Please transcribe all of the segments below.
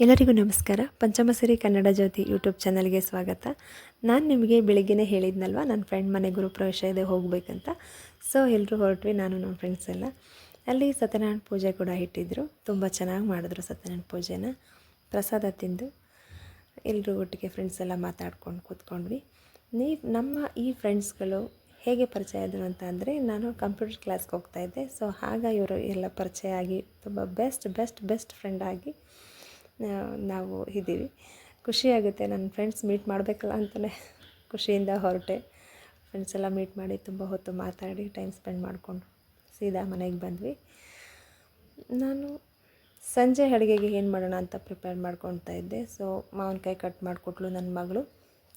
ಎಲ್ಲರಿಗೂ ನಮಸ್ಕಾರ. ಪಂಚಮಸಿರಿ ಕನ್ನಡ ಜ್ಯೋತಿ ಯೂಟ್ಯೂಬ್ ಚಾನಲ್ಗೆ ಸ್ವಾಗತ. ನಾನು ನಿಮಗೆ ಬೆಳಿಗ್ಗೆನೇ ಹೇಳಿದ್ನಲ್ವ, ನನ್ನ ಫ್ರೆಂಡ್ ಮನೆ ಗೃಹಪ್ರವೇಶ ಇದೆ ಹೋಗಬೇಕಂತ. ಸೊ ಎಲ್ಲರೂ ಹೊರಟ್ವಿ, ನಾನು ನಮ್ಮ ಫ್ರೆಂಡ್ಸ್ ಎಲ್ಲ. ಅಲ್ಲಿ ಸತ್ಯನಾರಾಯಣ ಪೂಜೆ ಕೂಡ ಇಟ್ಟಿದ್ದರು. ತುಂಬ ಚೆನ್ನಾಗಿ ಮಾಡಿದ್ರು ಸತ್ಯನಾರಾಯಣ ಪೂಜೆನ. ಪ್ರಸಾದ ತಿಂದು ಎಲ್ಲರೂ ಒಟ್ಟಿಗೆ ಫ್ರೆಂಡ್ಸ್ ಎಲ್ಲ ಮಾತಾಡ್ಕೊಂಡು ಕೂತ್ಕೊಂಡ್ವಿ. ನಮ್ಮ ಈ ಫ್ರೆಂಡ್ಸ್ಗಳು ಹೇಗೆ ಪರಿಚಯ ಆದರು ಅಂತ ಅಂದರೆ, ನಾನು ಕಂಪ್ಯೂಟರ್ ಕ್ಲಾಸ್ಗೆ ಹೋಗ್ತಾಯಿದ್ದೆ. ಸೊ ಇವರು ಎಲ್ಲ ಪರಿಚಯ ಆಗಿ ತುಂಬ ಬೆಸ್ಟ್ ಫ್ರೆಂಡ್ ಆಗಿ ನಾವು ಇದ್ದೀವಿ. ಖುಷಿಯಾಗುತ್ತೆ. ನನ್ನ ಫ್ರೆಂಡ್ಸ್ ಮೀಟ್ ಮಾಡಬೇಕಲ್ಲ ಅಂತಲೇ ಖುಷಿಯಿಂದ ಹೊರಟೆ. ಫ್ರೆಂಡ್ಸ್ ಎಲ್ಲ ಮೀಟ್ ಮಾಡಿ ತುಂಬ ಹೊತ್ತು ಮಾತಾಡಿ ಟೈಮ್ ಸ್ಪೆಂಡ್ ಮಾಡಿಕೊಂಡು ಸೀದಾ ಮನೆಗೆ ಬಂದ್ವಿ. ನಾನು ಸಂಜೆ ಅಡುಗೆಗೆ ಏನು ಮಾಡೋಣ ಅಂತ ಪ್ರಿಪೇರ್ ಮಾಡ್ಕೊತಾ ಇದ್ದೆ. ಸೊ ಮಾವಿನಕಾಯಿ ಕಟ್ ಮಾಡಿಕೊಟ್ಲು ನನ್ನ ಮಗಳು.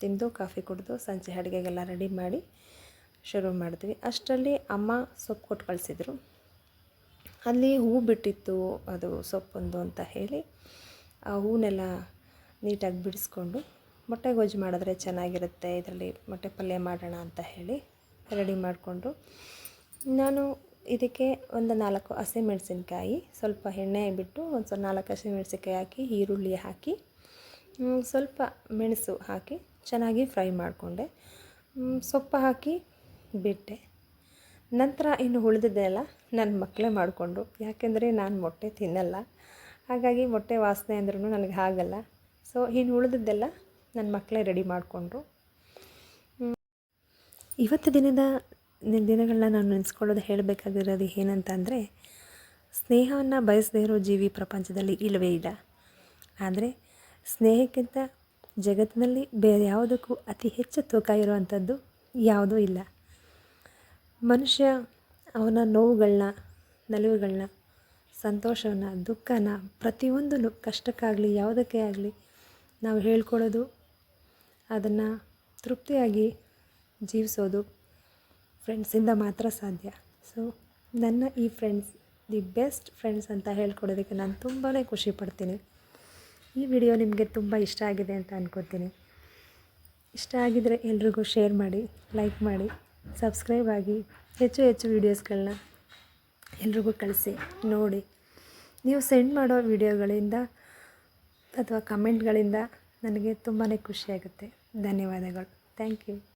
ತಿಂದು ಕಾಫಿ ಕುಡಿದು ಸಂಜೆ ಅಡುಗೆಗೆಲ್ಲ ರೆಡಿ ಮಾಡಿ ಶುರು ಮಾಡಿದ್ವಿ. ಅಷ್ಟರಲ್ಲಿ ಅಮ್ಮ ಸೊಪ್ಪು ಕೊಟ್ಟು ಕಳಿಸಿದ್ರು. ಅಲ್ಲಿ ಹೂ ಬಿಟ್ಟಿತ್ತು, ಅದು ಸೊಪ್ಪೊಂದು ಅಂತ ಹೇಳಿ ಆ ಹೂನೆಲ್ಲ ನೀಟಾಗಿ ಬಿಡಿಸ್ಕೊಂಡು ಮೊಟ್ಟೆ ಗೊಜ್ಜು ಮಾಡಿದ್ರೆ ಚೆನ್ನಾಗಿರುತ್ತೆ, ಇದರಲ್ಲಿ ಮೊಟ್ಟೆ ಪಲ್ಯ ಮಾಡೋಣ ಅಂತ ಹೇಳಿ ರೆಡಿ ಮಾಡಿಕೊಂಡು, ನಾನು ಇದಕ್ಕೆ ಒಂದು 4 ಹಸಿಮೆಣಸಿನ್ಕಾಯಿ, ಸ್ವಲ್ಪ ಎಣ್ಣೆ ಬಿಟ್ಟು ಒಂದು 4 ಹಸಿಮೆಣಸಿನ್ಕಾಯಿ ಹಾಕಿ, ಈರುಳ್ಳಿ ಹಾಕಿ, ಸ್ವಲ್ಪ ಮೆಣಸು ಹಾಕಿ ಚೆನ್ನಾಗಿ ಫ್ರೈ ಮಾಡಿಕೊಂಡೆ. ಸೊಪ್ಪು ಹಾಕಿ ಬಿಟ್ಟೆ. ನಂತರ ಇನ್ನು ಉಳಿದಿದ್ದೆಲ್ಲ ನನ್ನ ಮಕ್ಕಳೇ ಮಾಡಿಕೊಂಡು, ಯಾಕೆಂದರೆ ನಾನು ಮೊಟ್ಟೆ ತಿನ್ನಲ್ಲ, ಹಾಗಾಗಿ ಮೊಟ್ಟೆ ವಾಸನೆ ಅಂದ್ರೂ ನನಗೆ ಆಗಲ್ಲ. ಸೊ ಇನ್ನು ಉಳಿದಿದ್ದೆಲ್ಲ ನನ್ನ ಮಕ್ಕಳೇ ರೆಡಿ ಮಾಡಿಕೊಂಡ್ರು. ಇವತ್ತು ದಿನಗಳನ್ನ ನಾನು ನೆನೆಸ್ಕೊಳ್ಳೋದು ಹೇಳಬೇಕಾಗಿರೋದು ಏನಂತ ಅಂದರೆ, ಸ್ನೇಹವನ್ನು ಬಯಸದೇ ಇರೋ ಜೀವಿ ಪ್ರಪಂಚದಲ್ಲಿ ಇಲ್ಲವೇ ಇಲ್ಲ. ಆದರೆ ಸ್ನೇಹಕ್ಕಿಂತ ಜಗತ್ತಿನಲ್ಲಿ ಬೇರೆ ಯಾವುದಕ್ಕೂ ಅತಿ ಹೆಚ್ಚು ತೂಕ ಇರುವಂಥದ್ದು ಯಾವುದೂ ಇಲ್ಲ. ಮನುಷ್ಯ ಅವನ ನೋವುಗಳನ್ನ, ನಲಿವುಗಳನ್ನ, ಸಂತೋಷವನ್ನು, ದುಃಖನ, ಪ್ರತಿಯೊಂದನ್ನು, ಕಷ್ಟಕ್ಕಾಗಲಿ ಯಾವುದಕ್ಕೆ ಆಗಲಿ ನಾವು ಹೇಳ್ಕೊಳ್ಳೋದು, ಅದನ್ನು ತೃಪ್ತಿಯಾಗಿ ಜೀವಿಸೋದು ಫ್ರೆಂಡ್ಸಿಂದ ಮಾತ್ರ ಸಾಧ್ಯ. ಸೊ ನನ್ನ ಈ ಫ್ರೆಂಡ್ಸ್ ದಿ ಬೆಸ್ಟ್ ಫ್ರೆಂಡ್ಸ್ ಅಂತ ಹೇಳ್ಕೊಡೋದಕ್ಕೆ ನಾನು ತುಂಬಾ ಖುಷಿ ಪಡ್ತೀನಿ. ಈ ವಿಡಿಯೋ ನಿಮಗೆ ತುಂಬ ಇಷ್ಟ ಆಗಿದೆ ಅಂತ ಅಂದ್ಕೊತೀನಿ. ಇಷ್ಟ ಆಗಿದರೆ ಎಲ್ರಿಗೂ ಶೇರ್ ಮಾಡಿ, ಲೈಕ್ ಮಾಡಿ, ಸಬ್ಸ್ಕ್ರೈಬ್ ಆಗಿ, ಹೆಚ್ಚು ವೀಡಿಯೋಸ್ಗಳನ್ನ ಎಲ್ರಿಗೂ ಕಳಿಸಿ ನೋಡಿ. ನೀವು ಸೆಂಡ್ ಮಾಡೋ ವಿಡಿಯೋಗಳಿಂದ ಅಥವಾ ಕಮೆಂಟ್ಗಳಿಂದ ನನಗೆ ತುಂಬಾ ಖುಷಿಯಾಗುತ್ತೆ. ಧನ್ಯವಾದಗಳು. Thank you.